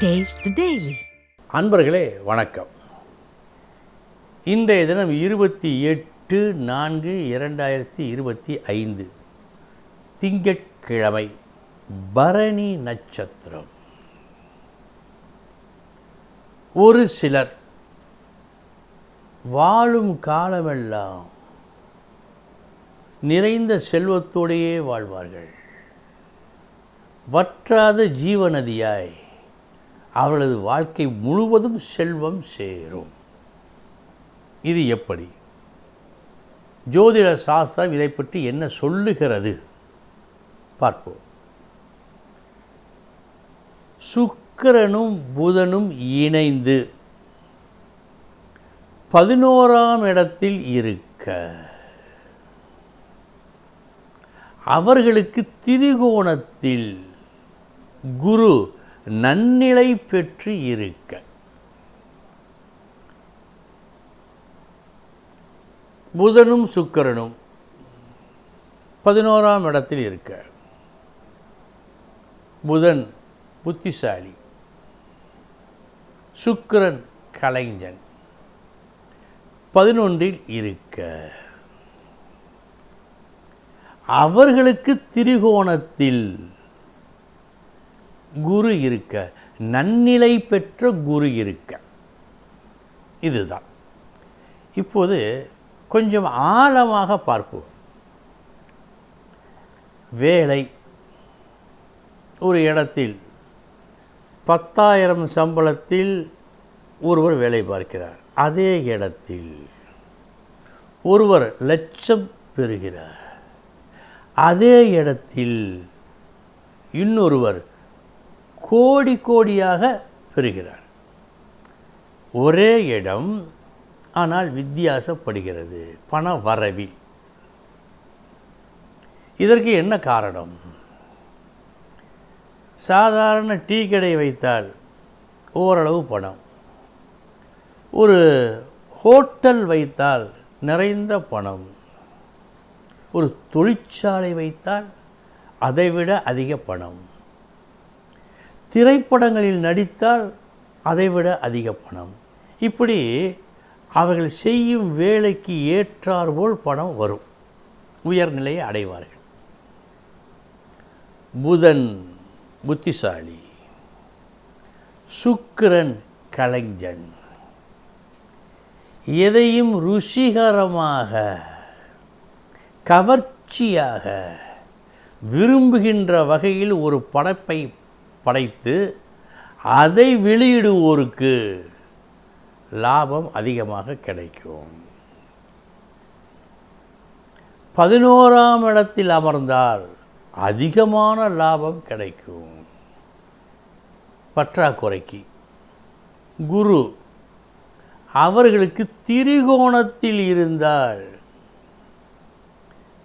Taste the Daily. அன்பர்களே வணக்கம். இன்றைய தினம் 28/4/2025 திங்கட்கிழமை, பரணி நட்சத்திரம். ஒரு சிலர் வாழும் காலமெல்லாம் நிறைந்த செல்வத்தோடையே வாழ்வார்கள். வற்றாத ஜீவநதியாய் அவளது வாழ்க்கை முழுவதும் செல்வம் சேரும். இது எப்படி? ஜோதிட சாஸ்திரம் இதை பற்றி என்ன சொல்லுகிறது பார்ப்போம். சுக்கிரனும் புதனும் இணைந்து 11ஆம் இடத்தில் இருக்க, அவர்களுக்கு திரிகோணத்தில் குரு நன்னிலை பெற்று இருக்க, புதனும் சுக்கிரனும் 11ஆம் இடத்தில் இருக்க, புதன் புத்திசாலி, சுக்கிரன் கலைஞன் 11இல் இருக்க, அவர்களுக்கு திரிகோணத்தில் குரு இருக்க, நன்னிலை பெற்ற குரு இருக்க. இதுதான். இப்போது கொஞ்சம் ஆழமாக பார்ப்போம். வேலை, ஒரு இடத்தில் 10,000 சம்பளத்தில் ஒருவர் வேலை பார்க்கிறார். அதே இடத்தில் ஒருவர் லட்சம் பெறுகிறார். அதே இடத்தில் இன்னொருவர் கோடி கோடியாக பெறுகிறார். ஒரே இடம், ஆனால் வித்தியாசப்படுகிறது பண வரவில். இதற்கு என்ன காரணம்? சாதாரண டீ கடை வைத்தால் ஓரளவு பணம், ஒரு ஹோட்டல் வைத்தால் நிறைந்த பணம், ஒரு தொழிற்சாலை வைத்தால் அதைவிட அதிக பணம், திரைப்படங்களில் நடித்தால் அதைவிட அதிக பணம். இப்படி அவர்கள் செய்யும் வேலைக்கு ஏற்றாற்போல் பணம் வரும், உயர்நிலையை அடைவார்கள். புதன் புத்திசாலி, சுக்கிரன் கலைஞன். எதையும் ருசிகரமாக, கவர்ச்சியாக, விரும்புகின்ற வகையில் ஒரு படைப்பை படைத்து அதை வெளியிடுவோருக்கு லாபம் அதிகமாக கிடைக்கும். 11ஆம் இடத்தில் அமர்ந்தால் அதிகமான லாபம் கிடைக்கும். பற்றாக்குறைக்கு குரு அவர்களுக்கு திரிகோணத்தில் இருந்தால்,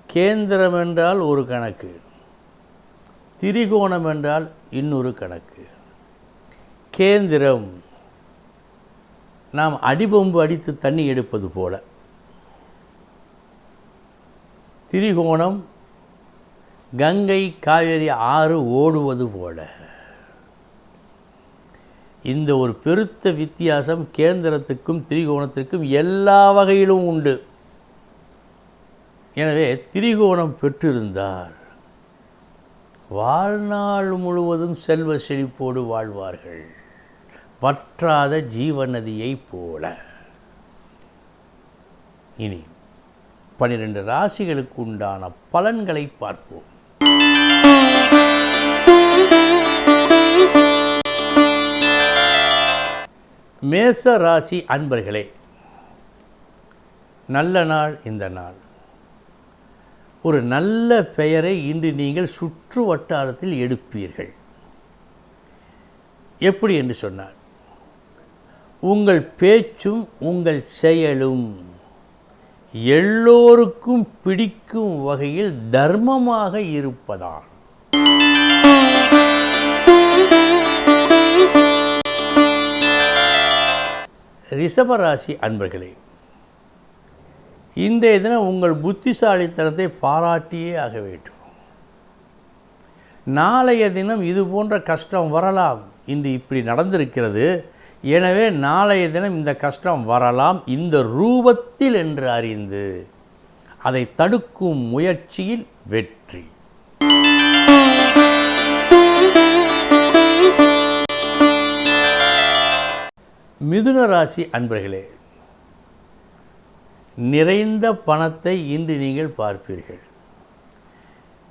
கேந்திரம் என்றால் ஒரு கணக்கு, திரிகோணம் என்றால் இன்னொரு கணக்கு. கேந்திரம் நாம் அடிபொம்பு அடித்து தண்ணி எடுப்பது போல, திரிகோணம் கங்கை காவேரி ஆறு ஓடுவது போல. இந்த ஒரு பெருத்த வித்தியாசம் கேந்திரத்துக்கும் திரிகோணத்திற்கும் எல்லா வகையிலும் உண்டு. எனவே திரிகோணம் பெற்றிருந்தால் வாழ்நாள் முழுவதும் செல்வ செழிப்போடு வாழ்வார்கள், வற்றாத ஜீவநதியை போல. இனி 12 ராசிகளுக்கு உண்டான பலன்களை பார்ப்போம். மேச ராசி அன்பர்களே, நல்ல நாள் இந்த நாள். ஒரு நல்ல பெயரை இன்று நீங்கள் சுற்று வட்டாரத்தில் எடுப்பீர்கள். எப்படி என்று சொன்னார், உங்கள் பேச்சும் உங்கள் செயலும் எல்லோருக்கும் பிடிக்கும் வகையில் தர்மமாக இருப்பதால். ரிஷபராசி அன்பர்களே, இன்றைய தினம் உங்கள் புத்திசாலித்தனத்தை பாராட்டியே ஆக வேண்டும். நாளைய தினம் இது போன்ற கஷ்டம் வரலாம் இன்று இப்படி நடந்திருக்கிறது, எனவே நாளைய தினம் இந்த கஷ்டம் வரலாம் இந்த ரூபத்தில் என்று அறிந்து அதை தடுக்கும் முயற்சியில் வெற்றி. மிதுன ராசி அன்பர்களே, நிறைந்த பணத்தை இன்று நீங்கள் பார்ப்பீர்கள்.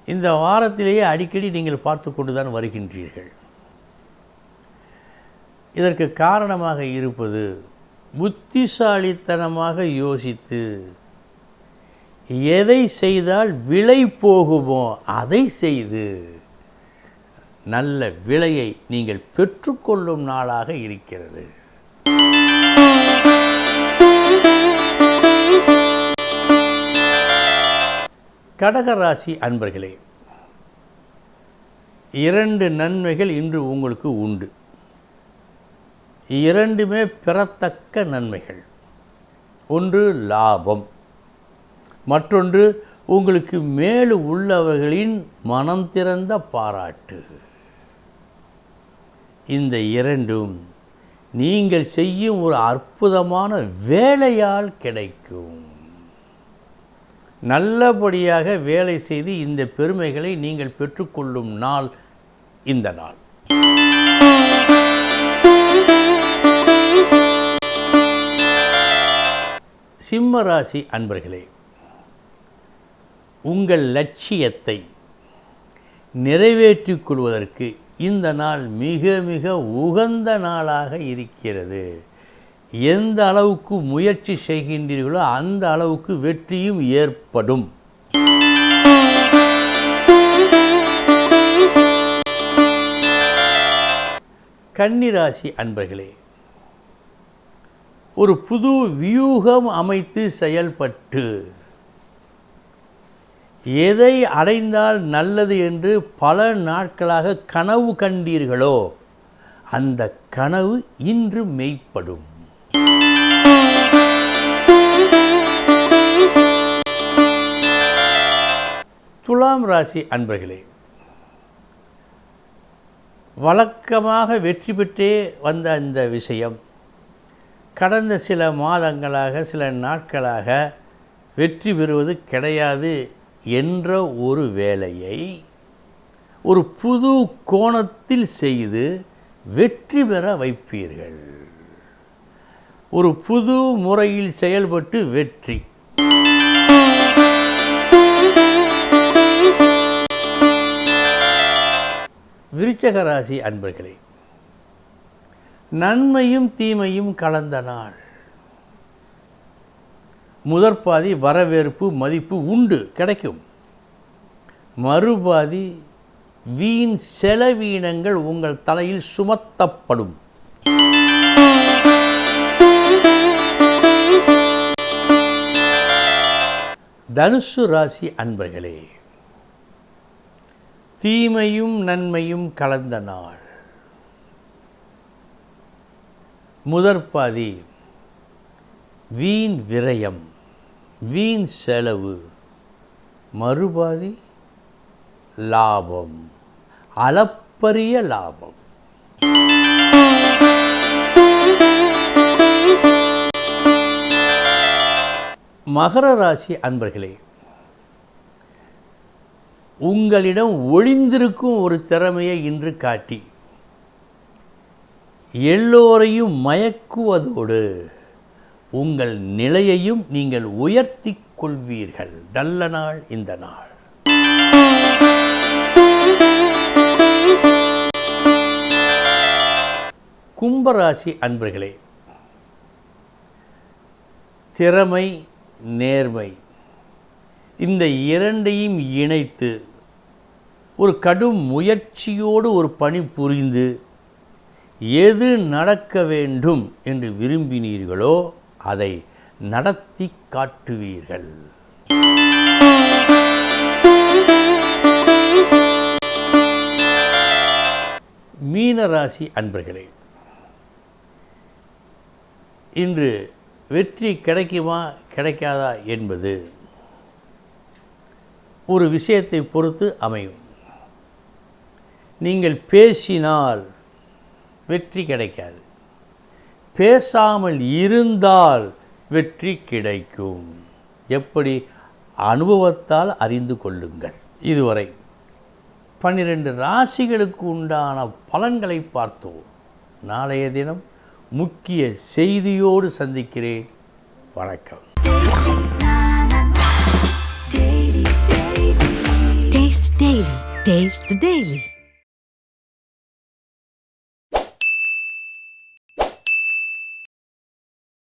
இந்த வாரத்திலேயே அடிக்கடி நீங்கள் பார்த்து கொண்டுதான் வருகின்றீர்கள். இதற்கு காரணமாக இருப்பது புத்திசாலித்தனமாக யோசித்து எதை செய்தால் விலை போகுமோ அதை செய்து நல்ல விலையை நீங்கள் பெற்றுக்கொள்ளும் நாளாக இருக்கிறது. கடகராசி அன்பர்களே, 2 நன்மைகள் இன்று உங்களுக்கு உண்டு. 2மே பெறத்தக்க நன்மைகள். ஒன்று லாபம், மற்றொன்று உங்களுக்கு மேல் உள்ளவர்களின் மனம் திறந்த பாராட்டு. இந்த 2ம் நீங்கள் செய்யும் ஒரு அற்புதமான வேலையால் கிடைக்கும். நல்லபடியாக வேலை செய்து இந்த பெருமைகளை நீங்கள் பெற்றுக்கொள்ளும் நாள் இந்த நாள். சிம்ம ராசி அன்பர்களே, உங்கள் லட்சியத்தை நிறைவேற்றிக் கொள்வதற்கு இந்த நாள் மிக மிக உகந்த நாளாக இருக்கிறது. எந்த அளவுக்கு முயற்சி செய்கின்றீர்களோ அந்த அளவுக்கு வெற்றியும் ஏற்படும். கன்னிராசி அன்பர்களே, ஒரு புது வியூகம் அமைத்து செயல்பட்டு எதை அடைந்தால் நல்லது என்று பல நாட்களாக கனவு கண்டீர்களோ அந்த கனவு இன்று மெய்ப்படும். துலாம் ராசி அன்பர்களே, வழக்கமாக வெற்றி பெற்றே வந்த அந்த விஷயம் கடந்த சில மாதங்களாக சில நாட்களாக வெற்றி பெறுவது கிடையாது என்ற ஒரு வேலையை ஒரு புது கோணத்தில் செய்து வெற்றி பெற வைப்பீர்கள். ஒரு புது முறையில் செயல்பட்டு வெற்றி. விருச்சக ராசி அன்பர்களே, நன்மையும் தீமையும் கலந்த நாள். முதற்பாதி வரவேற்பு மதிப்பு உண்டு, கிடைக்கும். மறுபாதி வீண் செலவீனங்கள் உங்கள் தலையில் சுமத்தப்படும். தனுசு ராசி அன்பர்களே, தீமையும் நன்மையும் கலந்த நாள். முதற்பாதி வீண் விரயம், வீண் செலவு. மறுபாதி லாபம், அளப்பரிய லாபம். மகர ராசி அன்பர்களே, உங்களிடம் ஒளிந்திருக்கும் ஒரு திறமையை இன்று காட்டி எல்லோரையும் மயக்குவதோடு உங்கள் நிலையையும் நீங்கள் உயர்த்தி கொள்வீர்கள். நல்ல நாள் இந்த நாள். கும்பராசி அன்பர்களே, திறமை நேர்மை இந்த இரண்டையும் இணைத்து ஒரு கடும் முயற்சியோடு ஒரு பணி புரிந்து எது நடக்க வேண்டும் என்று விரும்பினீர்களோ அதை நடத்தி காட்டுவீர்கள். மீனராசி அன்பர்களே, இன்று வெற்றி கிடைக்குமா கிடைக்காதா என்பது ஒரு விஷயத்தை பொறுத்து அமையும். நீங்கள் பேசினால் வெற்றி கிடைக்காது. பேசாமல் இருந்தால் வெற்றி கிடைக்கும். எப்படி? அனுபவத்தால் அறிந்து கொள்ளுங்கள். இதுவரை 12 ராசிகளுக்கு உண்டான பலன்களை பார்த்தோம். நாளைய தினம் முக்கிய செய்தியோடு சந்திக்கிறேன். வணக்கம். Taste the Daily.